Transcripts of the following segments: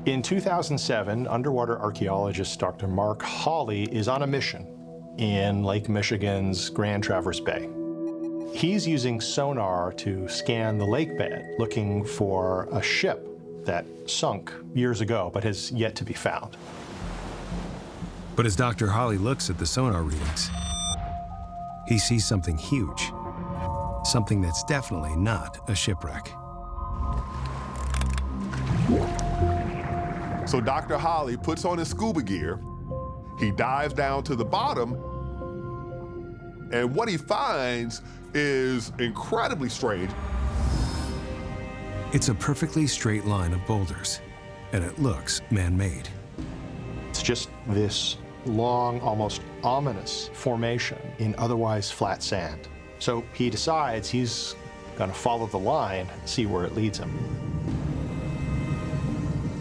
In 2007, underwater archaeologist Dr. Mark Hawley is on a mission in Lake Michigan's Grand Traverse Bay. He's using sonar to scan the lake bed, looking for a ship that sunk years ago but has yet to be found. But as Dr. Hawley looks at the sonar readings, he sees something huge, something that's definitely not a shipwreck. So Dr. Hawley puts on his scuba gear, he dives down to the bottom, and what he finds is incredibly strange. It's a perfectly straight line of boulders, and it looks man-made. It's just this long, almost ominous formation in otherwise flat sand. So he decides he's going to follow the line and see where it leads him.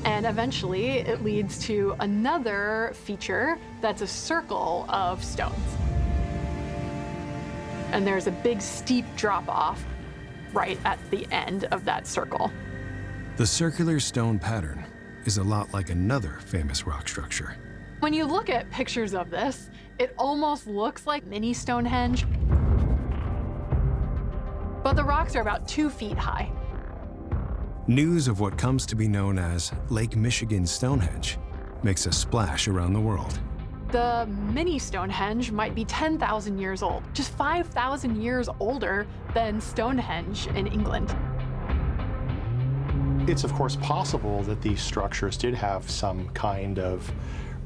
And eventually it leads to another feature that's a circle of stones. And there's a big steep drop off right at the end of that circle. The circular stone pattern is a lot like another famous rock structure. When you look at pictures of this, it almost looks like mini Stonehenge. But the rocks are about 2 feet high. News of what comes to be known as Lake Michigan Stonehenge makes a splash around the world. The mini Stonehenge might be 10,000 years old, just 5,000 years older than Stonehenge in England. It's of course possible that these structures did have some kind of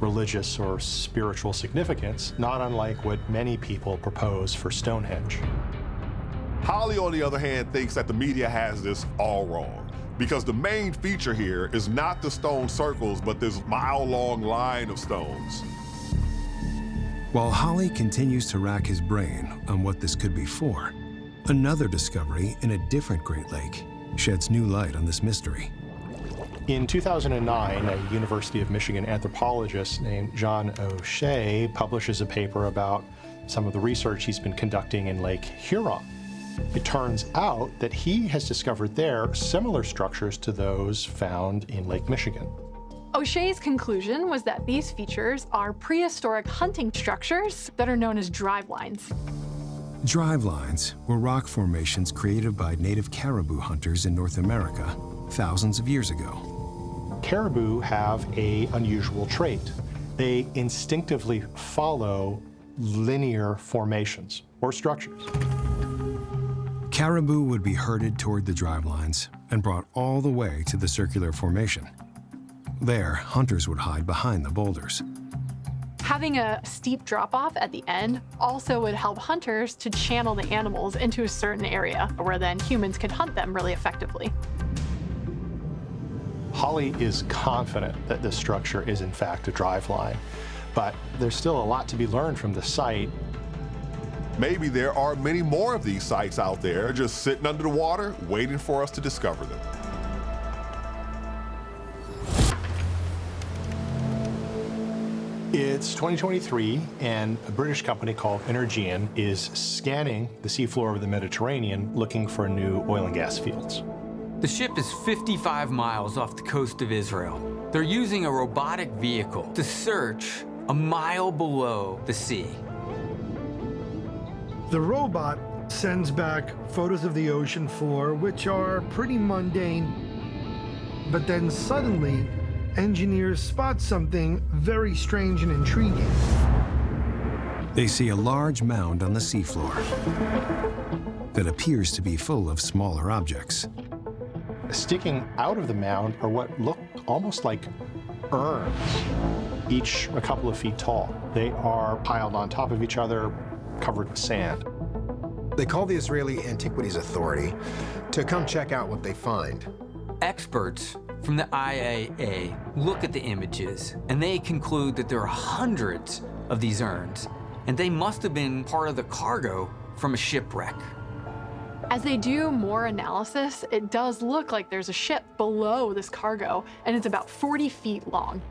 religious or spiritual significance, not unlike what many people propose for Stonehenge. Hawley, on the other hand, thinks that the media has this all wrong, because the main feature here is not the stone circles, but this mile-long line of stones. While Hawley continues to rack his brain on what this could be for, another discovery in a different Great Lake sheds new light on this mystery. In 2009, a University of Michigan anthropologist named John O'Shea publishes a paper about some of the research he's been conducting in Lake Huron. It turns out that he has discovered there similar structures to those found in Lake Michigan. O'Shea's conclusion was that these features are prehistoric hunting structures that are known as drivelines. Drivelines were rock formations created by native caribou hunters in North America thousands of years ago. Caribou have an unusual trait. They instinctively follow linear formations or structures. Caribou would be herded toward the drivelines and brought all the way to the circular formation. There, hunters would hide behind the boulders. Having a steep drop-off at the end also would help hunters to channel the animals into a certain area where then humans could hunt them really effectively. Hawley is confident that this structure is in fact a driveline, but there's still a lot to be learned from the site. Maybe there are many more of these sites out there just sitting under the water, waiting for us to discover them. It's 2023, and a British company called Energean is scanning the seafloor of the Mediterranean looking for new oil and gas fields. The ship is 55 miles off the coast of Israel. They're using a robotic vehicle to search a mile below the sea. The robot sends back photos of the ocean floor, which are pretty mundane. But then suddenly, engineers spot something very strange and intriguing. They see a large mound on the seafloor that appears to be full of smaller objects. Sticking out of the mound are what look almost like urns, each a couple of feet tall. They are piled on top of each other, covered with sand. They call the Israeli Antiquities Authority to come check out what they find. Experts from the IAA look at the images and they conclude that there are hundreds of these urns, and they must have been part of the cargo from a shipwreck. As they do more analysis, it does look like there's a ship below this cargo, and it's about 40 feet long.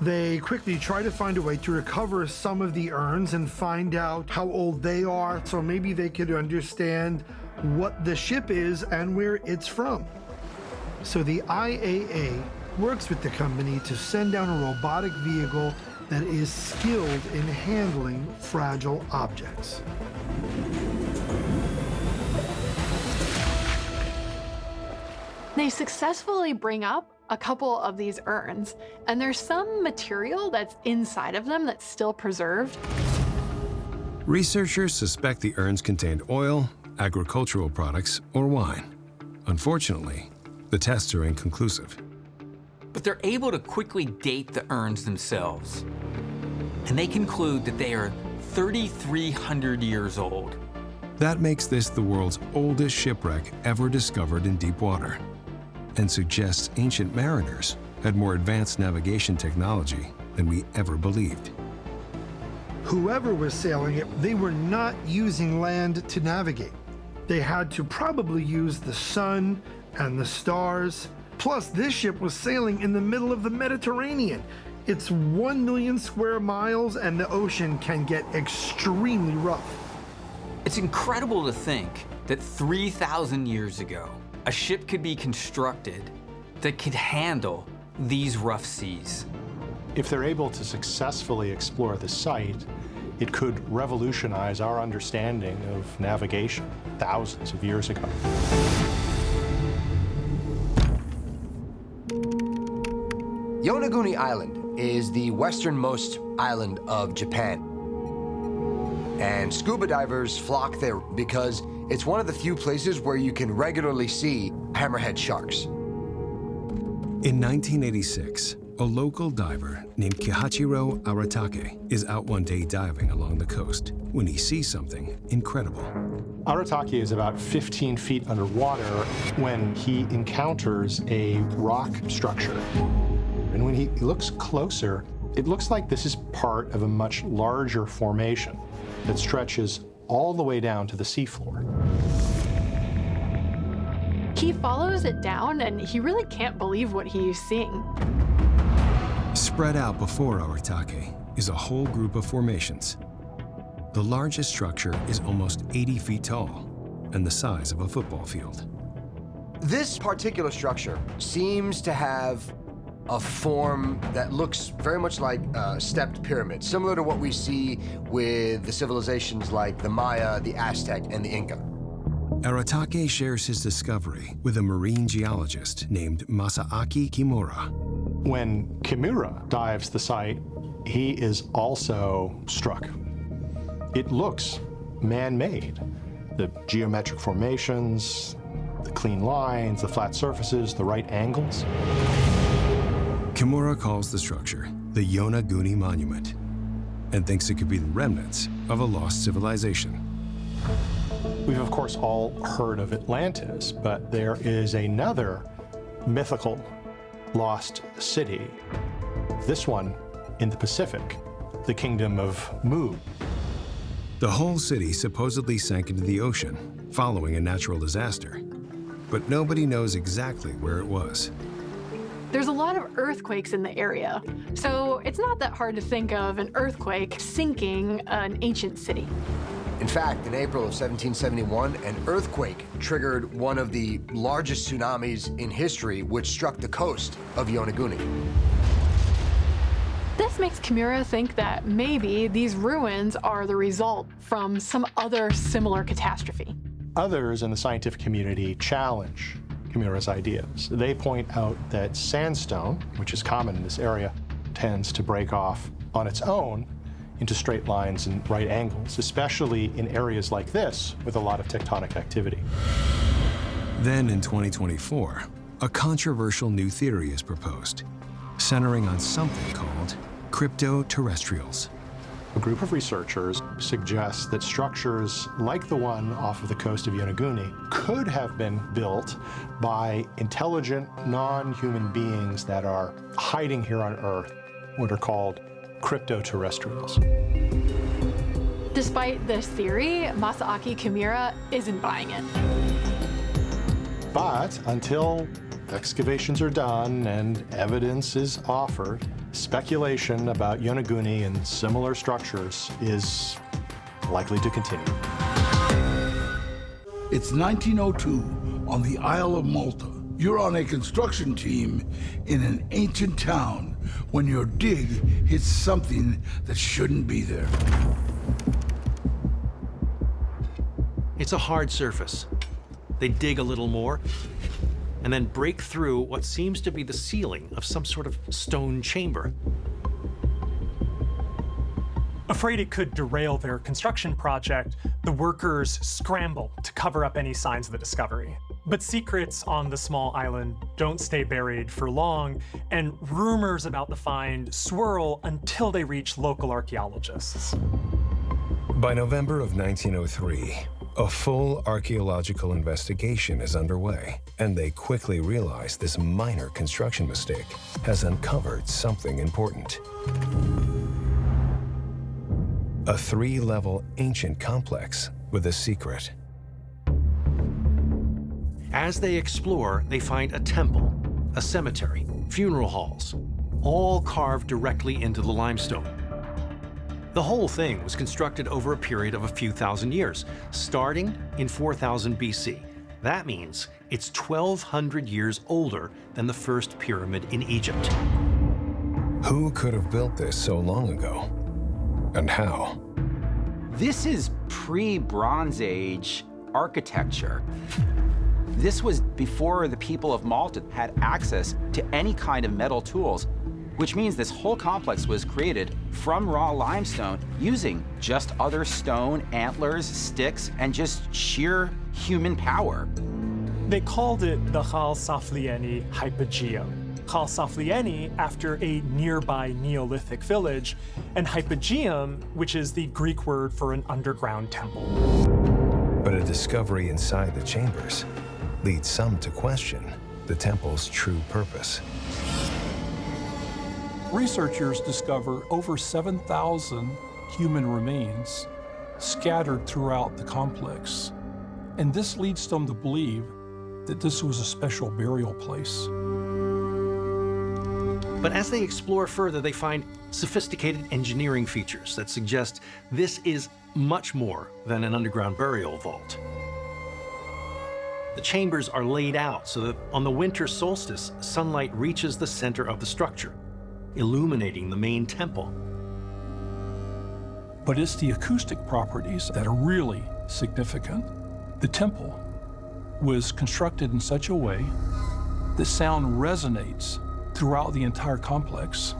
They quickly try to find a way to recover some of the urns and find out how old they are, so maybe they could understand what the ship is and where it's from. So the IAA works with the company to send down a robotic vehicle that is skilled in handling fragile objects. They successfully bring up a couple of these urns, and there's some material that's inside of them that's still preserved. Researchers suspect the urns contained oil, agricultural products, or wine. Unfortunately, the tests are inconclusive. But they're able to quickly date the urns themselves. And they conclude that they are 3,300 years old. That makes this the world's oldest shipwreck ever discovered in deep water, and suggests ancient mariners had more advanced navigation technology than we ever believed. Whoever was sailing it, they were not using land to navigate. They had to probably use the sun and the stars. Plus, this ship was sailing in the middle of the Mediterranean. It's 1 million square miles, and the ocean can get extremely rough. It's incredible to think that 3,000 years ago, a ship could be constructed that could handle these rough seas. If they're able to successfully explore the site, it could revolutionize our understanding of navigation thousands of years ago. Yonaguni Island is the westernmost island of Japan. And scuba divers flock there because it's one of the few places where you can regularly see hammerhead sharks. In 1986, a local diver named Kihachiro Aratake is out one day diving along the coast when he sees something incredible. Aratake is about 15 feet underwater when he encounters a rock structure. And when he looks closer, it looks like this is part of a much larger formation that stretches all the way down to the seafloor. He follows it down, and he really can't believe what he's seeing. Spread out before Aratake is a whole group of formations. The largest structure is almost 80 feet tall and the size of a football field. This particular structure seems to have a form that looks very much like a stepped pyramid, similar to what we see with the civilizations like the Maya, the Aztec, and the Inca. Aratake shares his discovery with a marine geologist named Masaaki Kimura. When Kimura dives the site, he is also struck. It looks man-made. The geometric formations, the clean lines, the flat surfaces, the right angles. Kimura calls the structure the Yonaguni Monument and thinks it could be the remnants of a lost civilization. We've, of course, all heard of Atlantis, but there is another mythical lost city. This one in the Pacific, the Kingdom of Mu. The whole city supposedly sank into the ocean following a natural disaster, but nobody knows exactly where it was. There's a lot of earthquakes in the area, so it's not that hard to think of an earthquake sinking an ancient city. In fact, in April of 1771, an earthquake triggered one of the largest tsunamis in history, which struck the coast of Yonaguni. This makes Kimura think that maybe these ruins are the result from some other similar catastrophe. Others in the scientific community challenge Kimura's ideas. They point out that sandstone, which is common in this area, tends to break off on its own into straight lines and right angles, especially in areas like this with a lot of tectonic activity. Then in 2024, a controversial new theory is proposed, centering on something called crypto-terrestrials. A group of researchers suggests that structures like the one off of the coast of Yonaguni could have been built by intelligent, non-human beings that are hiding here on Earth, what are called crypto-terrestrials. Despite this theory, Masaaki Kimura isn't buying it. But until excavations are done and evidence is offered, speculation about Yonaguni and similar structures is likely to continue. It's 1902 on the Isle of Malta, You're on a construction team in an ancient town when your dig hits something that shouldn't be there. It's a hard surface. They dig a little more and then break through what seems to be the ceiling of some sort of stone chamber. Afraid it could derail their construction project, the workers scramble to cover up any signs of the discovery. But secrets on the small island don't stay buried for long, and rumors about the find swirl until they reach local archaeologists. By November of 1903, a full archaeological investigation is underway, and they quickly realize this minor construction mistake has uncovered something important. A 3-level ancient complex with a secret. As they explore, they find a temple, a cemetery, funeral halls, all carved directly into the limestone. The whole thing was constructed over a period of a few thousand years, starting in 4000 BC. That means it's 1,200 years older than the first pyramid in Egypt. Who could have built this so long ago? And how? This is pre-Bronze Age architecture. This was before the people of Malta had access to any kind of metal tools, which means this whole complex was created from raw limestone using just other stone, antlers, sticks, and just sheer human power. They called it the Chalsaflieni Hypogeum. Chalsaflieni after a nearby Neolithic village, and Hypogeum, which is the Greek word for an underground temple. But a discovery inside the chambers leads some to question the temple's true purpose. Researchers discover over 7,000 human remains scattered throughout the complex. And this leads them to believe that this was a special burial place. But as they explore further, they find sophisticated engineering features that suggest this is much more than an underground burial vault. The chambers are laid out so that on the winter solstice, sunlight reaches the center of the structure, illuminating the main temple. But it's the acoustic properties that are really significant. The temple was constructed in such a way that sound resonates throughout the entire complex.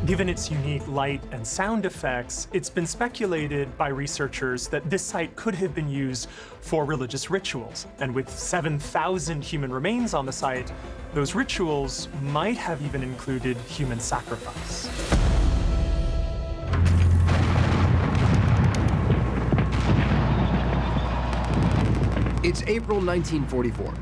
Given its unique light and sound effects, it's been speculated by researchers that this site could have been used for religious rituals. And with 7,000 human remains on the site, those rituals might have even included human sacrifice. It's April 1944.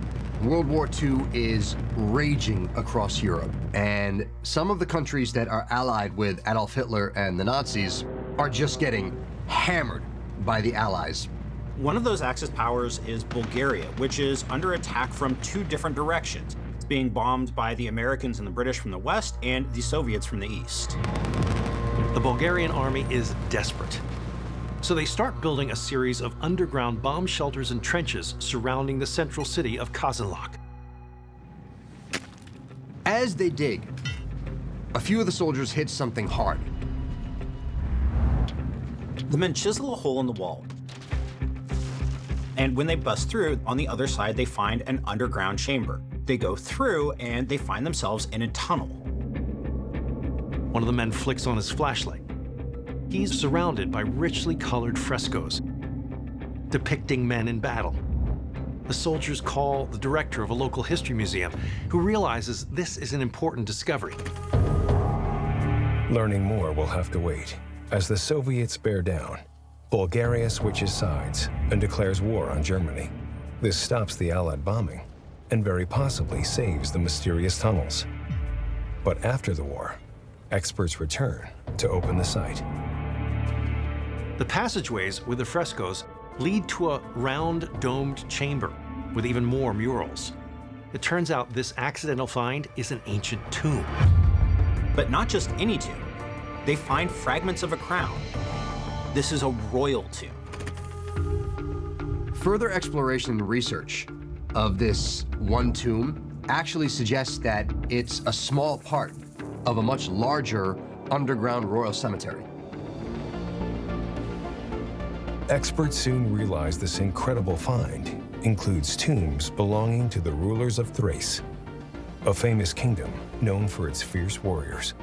World War II is raging across Europe, and some of the countries that are allied with Adolf Hitler and the Nazis are just getting hammered by the Allies. One of those Axis powers is Bulgaria, which is under attack from 2 different directions. It's being bombed by the Americans and the British from the west and the Soviets from the east. The Bulgarian army is desperate. So they start building a series of underground bomb shelters and trenches surrounding the central city of Kazanlak. As they dig, a few of the soldiers hit something hard. The men chisel a hole in the wall. And when they bust through, on the other side, they find an underground chamber. They go through and they find themselves in a tunnel. One of the men flicks on his flashlight. He's surrounded by richly colored frescoes depicting men in battle. The soldiers call the director of a local history museum, who realizes this is an important discovery. Learning more will have to wait. As the Soviets bear down, Bulgaria switches sides and declares war on Germany. This stops the Allied bombing and very possibly saves the mysterious tunnels. But after the war, experts return to open the site. The passageways with the frescoes lead to a round domed chamber with even more murals. It turns out this accidental find is an ancient tomb. But not just any tomb. They find fragments of a crown. This is a royal tomb. Further exploration and research of this one tomb actually suggests that it's a small part of a much larger underground royal cemetery. Experts soon realized this incredible find includes tombs belonging to the rulers of Thrace, a famous kingdom known for its fierce warriors.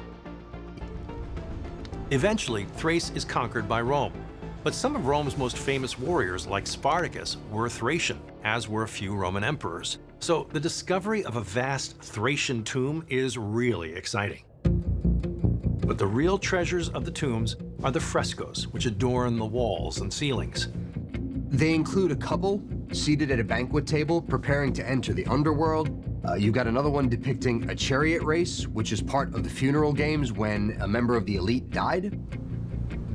Eventually, Thrace is conquered by Rome, but some of Rome's most famous warriors, like Spartacus, were Thracian, as were a few Roman emperors. So the discovery of a vast Thracian tomb is really exciting. But the real treasures of the tombs are the frescoes, which adorn the walls and ceilings. They include a couple seated at a banquet table preparing to enter the underworld. You've got another one depicting a chariot race, which is part of the funeral games when a member of the elite died.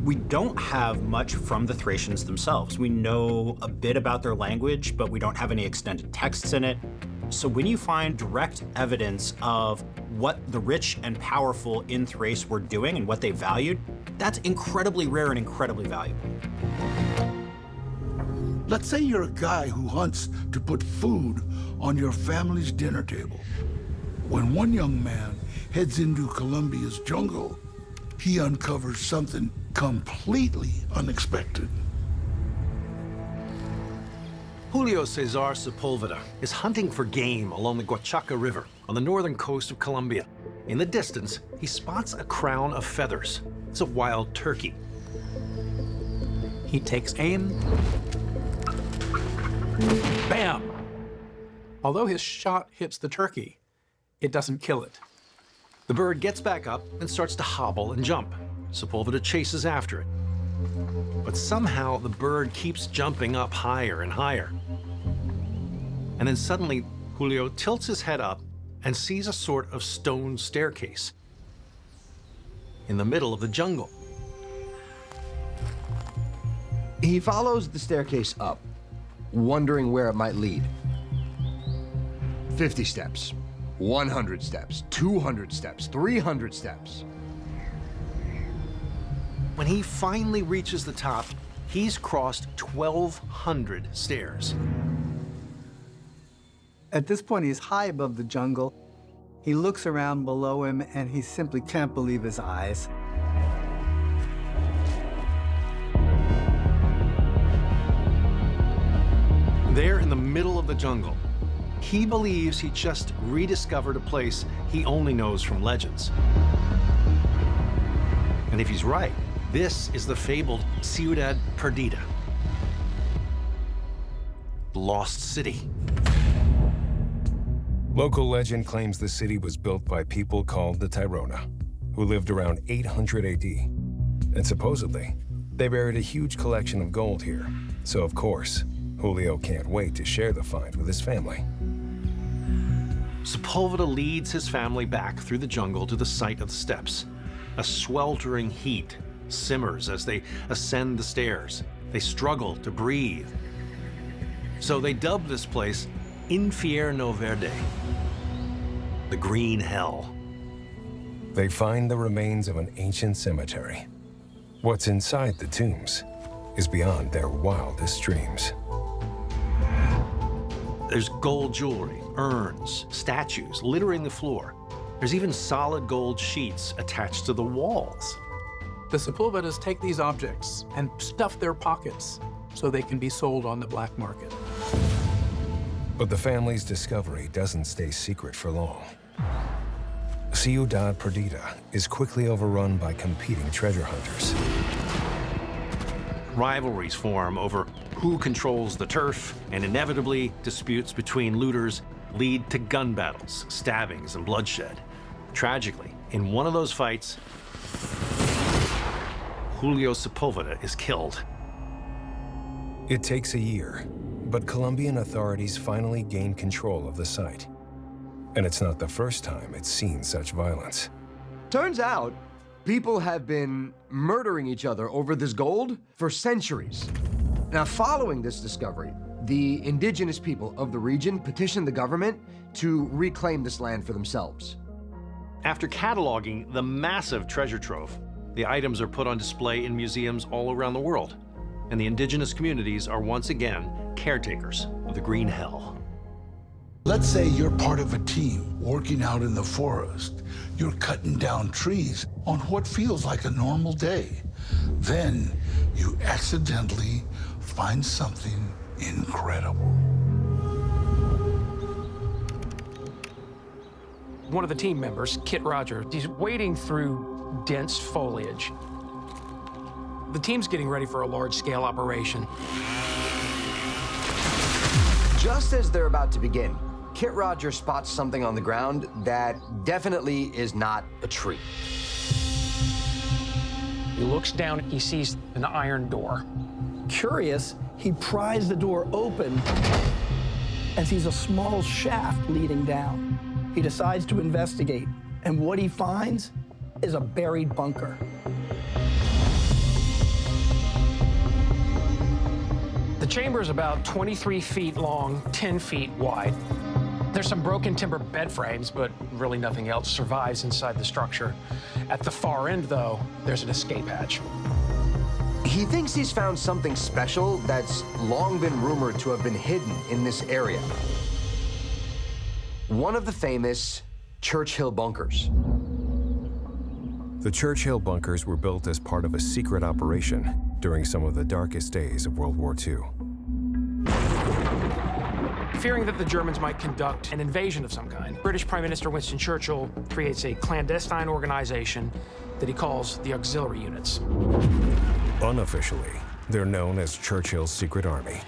We don't have much from the Thracians themselves. We know a bit about their language, but we don't have any extended texts in it. So when you find direct evidence of what the rich and powerful in Thrace were doing and what they valued, that's incredibly rare and incredibly valuable. Let's say you're a guy who hunts to put food on your family's dinner table. When one young man heads into Colombia's jungle, he uncovers something completely unexpected. Julio Cesar Sepulveda is hunting for game along the Guachaca River on the northern coast of Colombia. In the distance, he spots a crown of feathers. It's a wild turkey. He takes aim. Bam! Although his shot hits the turkey, it doesn't kill it. The bird gets back up and starts to hobble and jump. Sepulveda chases after it. But somehow the bird keeps jumping up higher and higher. And then suddenly, Julio tilts his head up and sees a sort of stone staircase in the middle of the jungle. He follows the staircase up, wondering where it might lead. 50 steps, 100 steps, 200 steps, 300 steps. When he finally reaches the top, he's crossed 1,200 stairs. At this point, he's high above the jungle. He looks around below him, and he simply can't believe his eyes. There in the middle of the jungle, he believes he just rediscovered a place he only knows from legends. And if he's right, this is the fabled Ciudad Perdida, the lost city. Local legend claims the city was built by people called the Tairona, who lived around 800 AD. And supposedly, they buried a huge collection of gold here. So of course, Julio can't wait to share the find with his family. Sepulveda leads his family back through the jungle to the site of the steps. A sweltering heat simmers as they ascend the stairs. They struggle to breathe. So they dub this place Infierno Verde, the green hell. They find the remains of an ancient cemetery. What's inside the tombs is beyond their wildest dreams. There's gold jewelry, urns, statues littering the floor. There's even solid gold sheets attached to the walls. The Sepulvedas take these objects and stuff their pockets so they can be sold on the black market. But the family's discovery doesn't stay secret for long. Ciudad Perdida is quickly overrun by competing treasure hunters. Rivalries form over who controls the turf, and inevitably, disputes between looters lead to gun battles, stabbings, and bloodshed. Tragically, in one of those fights, Julio Sepulveda is killed. It takes a year, but Colombian authorities finally gain control of the site. And it's not the first time it's seen such violence. Turns out, people have been murdering each other over this gold for centuries. Now, following this discovery, the indigenous people of the region petitioned the government to reclaim this land for themselves. After cataloging the massive treasure trove, the items are put on display in museums all around the world. and the indigenous communities are once again caretakers of the Green Hell. Let's say you're part of a team working out in the forest. You're cutting down trees on what feels like a normal day. Then you accidentally find something incredible. One of the team members, Kit Rogers, he's wading through dense foliage. The team's getting ready for a large-scale operation. Just as they're about to begin, Kit Rogers spots something on the ground that definitely is not a tree. He looks down, he sees an iron door. Curious, he pries the door open and sees a small shaft leading down. He decides to investigate, and what he finds is a buried bunker. The chamber is about 23 feet long, 10 feet wide. There's some broken timber bed frames, but really nothing else survives inside the structure. At the far end, though, there's an escape hatch. He thinks he's found something special that's long been rumored to have been hidden in this area. One of the famous Churchill bunkers. The Churchill bunkers were built as part of a secret operation during some of the darkest days of World War II. Fearing that the Germans might conduct an invasion of some kind, British Prime Minister Winston Churchill creates a clandestine organization that he calls the Auxiliary Units. Unofficially, they're known as Churchill's Secret Army.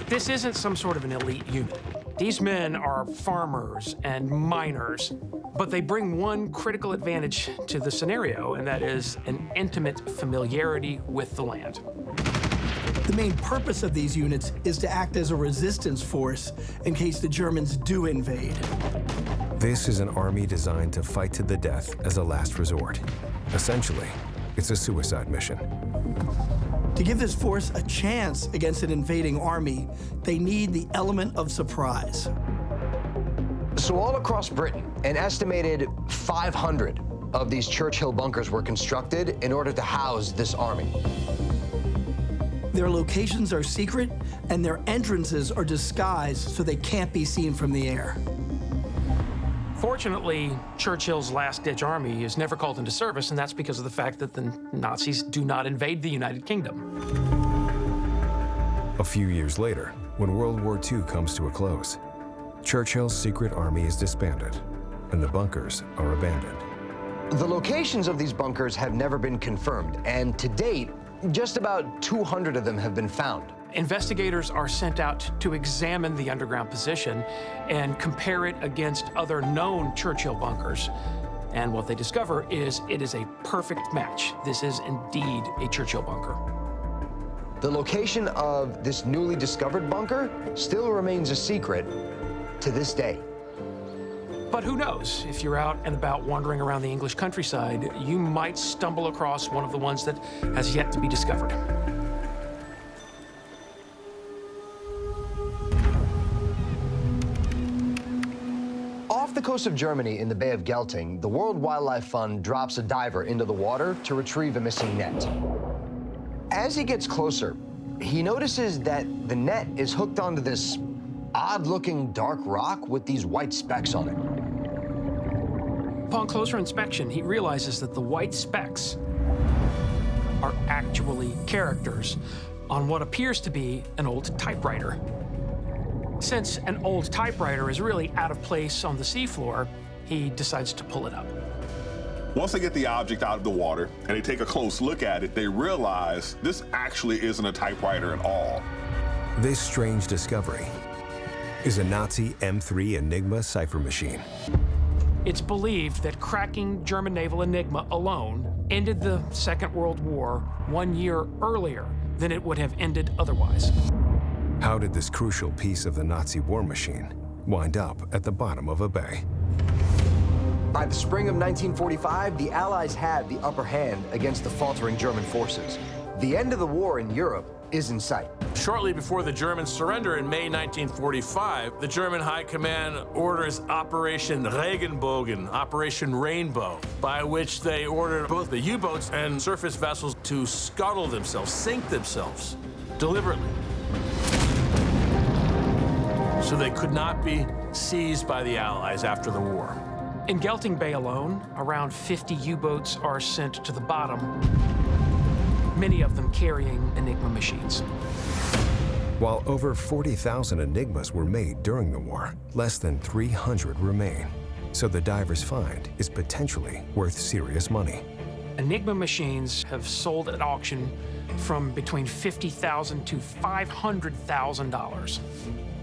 This isn't some sort of an elite unit. These men are farmers and miners, but they bring one critical advantage to the scenario, and that is an intimate familiarity with the land. The main purpose of these units is to act as a resistance force in case the Germans do invade. This is an army designed to fight to the death as a last resort. Essentially, it's a suicide mission. To give this force a chance against an invading army, they need the element of surprise. So all across Britain, an estimated 500 of these Churchill bunkers were constructed in order to house this army. Their locations are secret, and their entrances are disguised so they can't be seen from the air. Fortunately, Churchill's last-ditch army is never called into service, and that's because of the fact that the Nazis do not invade the United Kingdom. A few years later, when World War II comes to a close, Churchill's secret army is disbanded, and the bunkers are abandoned. The locations of these bunkers have never been confirmed, and to date, just about 200 of them have been found. Investigators are sent out to examine the underground position and compare it against other known Churchill bunkers. And what they discover is it is a perfect match. This is indeed a Churchill bunker. The location of this newly discovered bunker still remains a secret to this day. But who knows? If you're out and about wandering around the English countryside, you might stumble across one of the ones that has yet to be discovered. Off the coast of Germany in the Bay of Gelting, the World Wildlife Fund drops a diver into the water to retrieve a missing net. As he gets closer, he notices that the net is hooked onto this odd-looking dark rock with these white specks on it. Upon closer inspection, he realizes that the white specks are actually characters on what appears to be an old typewriter. Since an old typewriter is really out of place on the seafloor, he decides to pull it up. Once they get the object out of the water and they take a close look at it, they realize this actually isn't a typewriter at all. This strange discovery is a Nazi M3 Enigma cipher machine. It's believed that cracking German naval Enigma alone ended the Second World War 1 year earlier than it would have ended otherwise. How did this crucial piece of the Nazi war machine wind up at the bottom of a bay? By the spring of 1945, the Allies had the upper hand against the faltering German forces. The end of the war in Europe is in sight. Shortly before the Germans surrender in May 1945, the German High Command orders Operation Regenbogen, Operation Rainbow, by which they ordered both the U-boats and surface vessels to scuttle themselves, sink themselves, deliberately, so they could not be seized by the Allies after the war. In Gelting Bay alone, around 50 U-boats are sent to the bottom, many of them carrying Enigma machines. While over 40,000 Enigmas were made during the war, less than 300 remain. So the divers' find is potentially worth serious money. Enigma machines have sold at auction from between $50,000 to $500,000.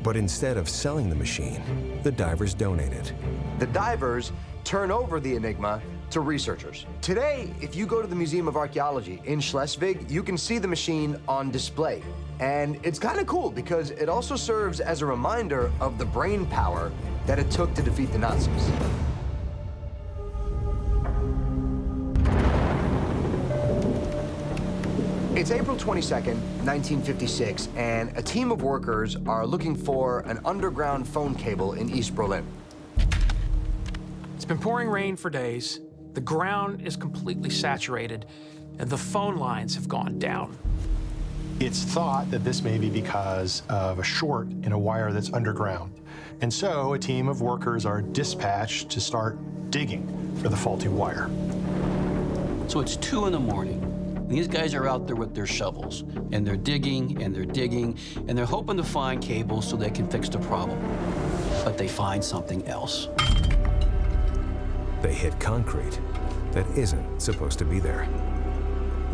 But instead of selling the machine, the divers donate it. The divers turn over the Enigma to researchers. Today, if you go to the Museum of Archaeology in Schleswig, you can see the machine on display. And it's kind of cool because it also serves as a reminder of the brain power that it took to defeat the Nazis. It's April 22nd, 1956, and a team of workers are looking for an underground phone cable in East Berlin. It's been pouring rain for days. The ground is completely saturated, and the phone lines have gone down. It's thought that this may be because of a short in a wire that's underground. And so a team of workers are dispatched to start digging for the faulty wire. So it's 2 in the morning. These guys are out there with their shovels, and they're digging, and they're digging, and they're hoping to find cables so they can fix the problem. But they find something else. They hit concrete that isn't supposed to be there.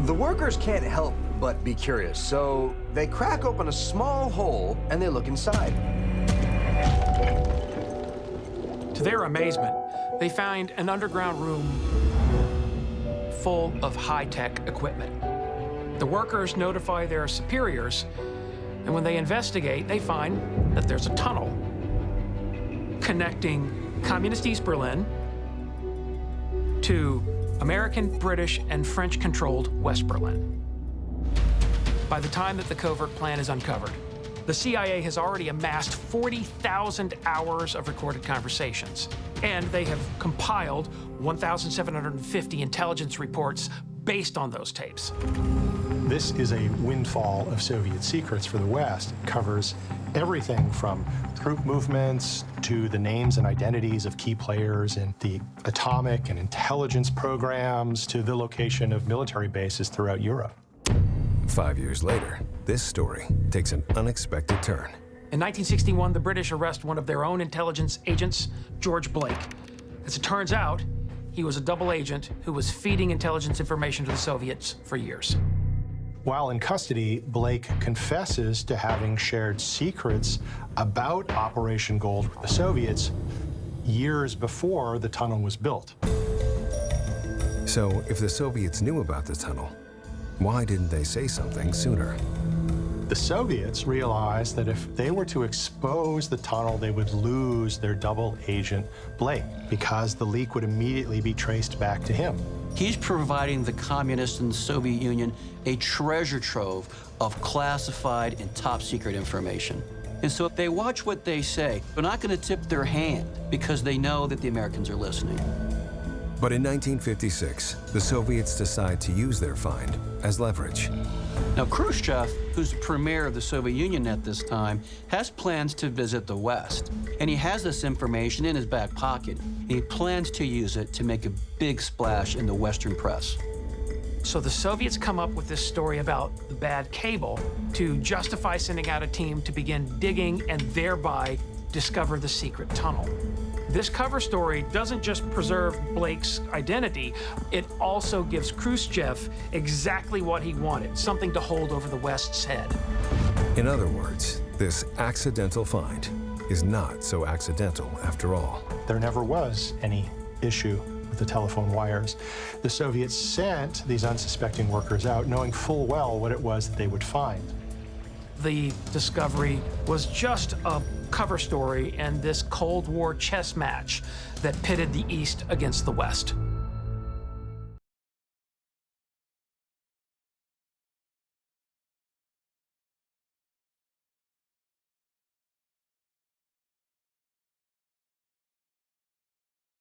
The workers can't help but be curious, so they crack open a small hole and they look inside. To their amazement, they find an underground room full of high-tech equipment. The workers notify their superiors, and when they investigate, they find that there's a tunnel connecting Communist East Berlin to American, British, and French-controlled West Berlin. By the time that the covert plan is uncovered, the CIA has already amassed 40,000 hours of recorded conversations, and they have compiled 1,750 intelligence reports based on those tapes. This is a windfall of Soviet secrets for the West. It covers everything from troop movements to the names and identities of key players in the atomic and intelligence programs to the location of military bases throughout Europe. 5 years later, this story takes an unexpected turn. In 1961, the British arrest one of their own intelligence agents, George Blake. As it turns out, he was a double agent who was feeding intelligence information to the Soviets for years. While in custody, Blake confesses to having shared secrets about Operation Gold with the Soviets years before the tunnel was built. So if the Soviets knew about the tunnel, why didn't they say something sooner? The Soviets realized that if they were to expose the tunnel, they would lose their double agent Blake, because the leak would immediately be traced back to him. He's providing the Communists and the Soviet Union a treasure trove of classified and top secret information. And so if they watch what they say, they're not going to tip their hand because they know that the Americans are listening. But in 1956, the Soviets decide to use their find as leverage. Now, Khrushchev, who's the premier of the Soviet Union at this time, has plans to visit the West. And he has this information in his back pocket. And he plans to use it to make a big splash in the Western press. So the Soviets come up with this story about the bad cable to justify sending out a team to begin digging and thereby discover the secret tunnel. This cover story doesn't just preserve Blake's identity, it also gives Khrushchev exactly what he wanted, something to hold over the West's head. In other words, this accidental find is not so accidental after all. There never was any issue with the telephone wires. The Soviets sent these unsuspecting workers out knowing full well what it was that they would find. The discovery was just a cover story in this Cold War chess match that pitted the East against the West.